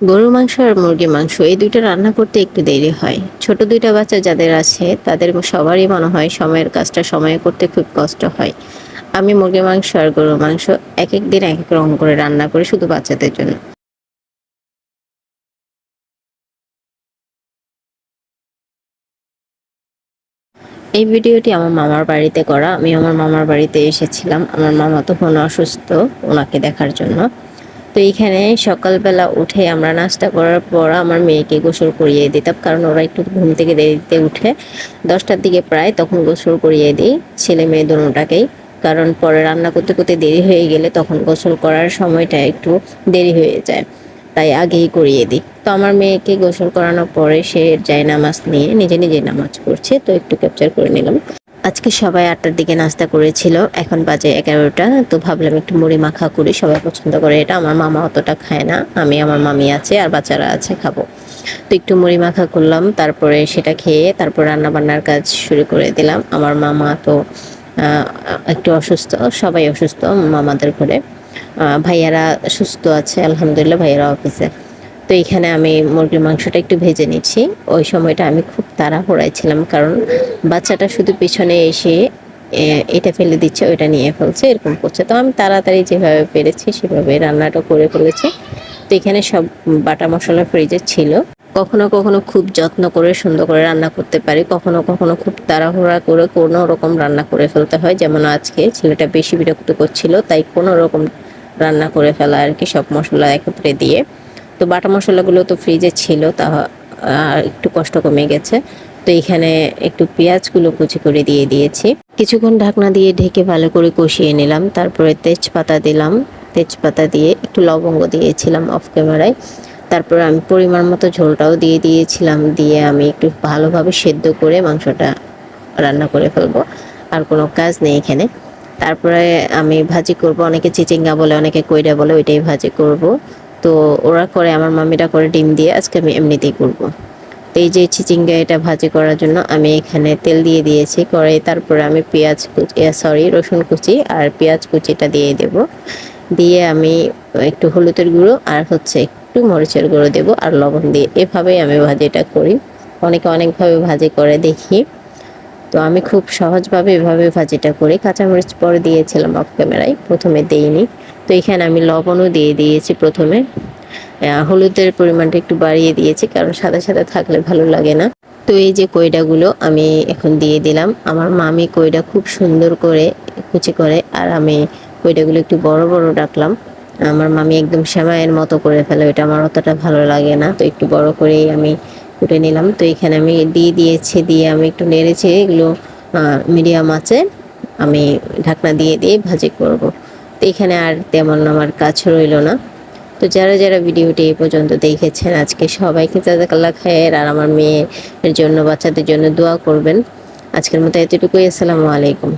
গরুর মাংস আর মুরগির মাংস এই ২ টা রান্না করতে একটু দেরি হয়। ছোট ২ টা বাচ্চা যাদের আছে তাদের সবারই মনে হয় সময়ের কাজটা সময়ে করতে খুব কষ্ট হয়। আমি মুরগির মাংস আর গরুর মাংস একেক দিন একেক রকম করে রান্না করি শুধু বাচ্চাদের জন্য। এই ভিডিওটি আমার মামার বাড়িতে করা। আমি আমার মামার বাড়িতে এসেছিলাম। আমার মামা তখন অসুস্থ, উনাকে দেখার জন্য। তো এইখানে সকালবেলা উঠে আমরা নাস্তা করার পর আমার মেয়েকে গোসল করিয়ে দিতাম, কারণ ওরা একটু ঘুম থেকে দেরিতে উঠে ১০টার দিকে প্রায়, তখন গোসল করিয়ে দিই ছেলে মেয়ে দুটাকেই। কারণ পরে রান্না করতে করতে দেরি হয়ে গেলে তখন গোসল করার সময়টা একটু দেরি হয়ে যায়, তাই আগেই করিয়ে দিই। তো আমার মেয়েকে গোসল করানোর পরে সে জায়নামাজ নিয়ে নিজে নিজে নামাজ পড়ছে, তো একটু ক্যাপচার করে নিলাম। আজকে সবাই ৮টার দিকে নাস্তা করেছিল, এখন বাজে ১১টা। তো ভাবলাম একটু মুড়ি মাখা করি, সবাই পছন্দ করে এটা। আমার মামা অতটা খায় না, আমি, আমার মামি আছে আর বাচ্চারা আছে খাবো। তো একটু মুড়ি মাখা করলাম, তারপরে সেটা খেয়ে তারপর রান্না বান্নার কাজ শুরু করে দিলাম। আমার মামা তো একটু অসুস্থ, সবাই অসুস্থ মামাদের ঘরে। ভাইয়ারা সুস্থ আছে আলহামদুলিল্লাহ, ভাইয়ারা অফিসে। তো এখানে আমি মুরগির মাংসটা একটু ভেজে নিচ্ছি। ওই সময়টা আমি খুব তাড়াহুড়ায় ছিলাম, কারণ বাচ্চাটা শুধু পিছনে এসে এটা ফেলে দিচ্ছে, ওইটা নিয়ে ফেলছে, এরকম করছে। তো আমি তাড়াতাড়ি যেভাবে পেরেছি সেভাবে রান্নাটা করে ফেলেছি। তো এখানে সব বাটা মশলা ফ্রিজে ছিল। কখনো কখনো খুব যত্ন করে সুন্দর করে রান্না করতে পারি, কখনো কখনো খুব তাড়াহুড়া করে কোনো রকম রান্না করে ফেলতে হয়। যেমন আজকে ছেলেটা বেশি বিরক্ত করছিল, তাই কোনো রকম রান্না করে ফেলা আর কি, সব মশলা একত্রে দিয়ে। তো বাটা মশলাগুলো তো ফ্রিজে ছিল, তা একটু কষ্ট কমে গেছে। তো এখানে একটু পেঁয়াজগুলো কুচি করে দিয়ে দিয়েছি। কিছুক্ষণ ঢাকনা দিয়ে ঢেকে ভালো করে কষিয়ে নিলাম। তারপরে তেজপাতা দিলাম, তেজপাতা দিয়ে একটু লবঙ্গ দিয়েছিলাম অফ ক্যামেরায়। তারপরে আমি পরিমাণ মতো ঝোলটাও দিয়ে দিয়েছিলাম, দিয়ে আমি একটু ভালোভাবে সেদ্ধ করে মাংসটা রান্না করে ফেলবো। আর কোনো কাজ নেই এখানে। তারপরে আমি ভাজি করব, অনেকে চিচিঙ্গা বলে অনেকে কইরা বলে, ওইটাই ভাজি করব। তো ওরা করে, আমার মামিটা করে ডিম দিয়ে, আজকে আমি এমনিতেই করব। তো এই যে চিচিঙ্গা এটা ভাজি করার জন্য আমি এখানে তেল দিয়ে দিয়েছি কড়াই। তারপরে আমি পেঁয়াজ কুচি, রসুন কুচি আর পেঁয়াজ কুচিটা দিয়ে দেব। দিয়ে আমি একটু হলুদের গুঁড়ো আর হচ্ছে একটু মরিচের গুঁড়ো দেব আর লবণ দিয়ে, এভাবেই আমি ভাজিটা করি। অনেকে অনেকভাবে ভাজি করে দেখি, তো আমি খুব সহজভাবে এভাবে ভাজিটা করি। কাঁচামরিচ পরে দিয়েছিলাম অফ ক্যামেরায়, প্রথমে দেইনি। তো এখানে আমি লবণও দিয়ে দিয়েছি প্রথমে। হলুদের পরিমাণটা একটু বাড়িয়ে দিয়েছি, কারণ সাদা সাদা থাকলে ভালো লাগে না। তো এই যে কইডাগুলো আমি এখন দিয়ে দিলাম। আমার মামি কইডা খুব সুন্দর করে কুচি করে, আর আমি কইডাগুলো একটু বড় বড় রাখলাম। আমার মামি একদম সেমাইয়ের মতো করে ফেলে, ওইটা আমার অতটা ভালো লাগে না, তো একটু বড় করেই আমি কুটে নিলাম। তো এখানে আমি দিয়ে দিয়েছি, দিয়ে আমি একটু নেড়েছি এগুলো মিডিয়াম আঁচে আমি ঢাকনা দিয়ে দিয়ে ভাজি করব। তো এখানে আর তেমন আমার কাজ রইল না। তো যারা যারা ভিডিওটি এই পর্যন্ত দেখেছেন আজকে সবাইকে জাযাকাল্লাহ খায়ের, আর আমার মেয়ের জন্য বাচ্চাদের জন্য দোয়া করবেন। আজকের মতো এতটুকুই। আসসালামু আলাইকুম।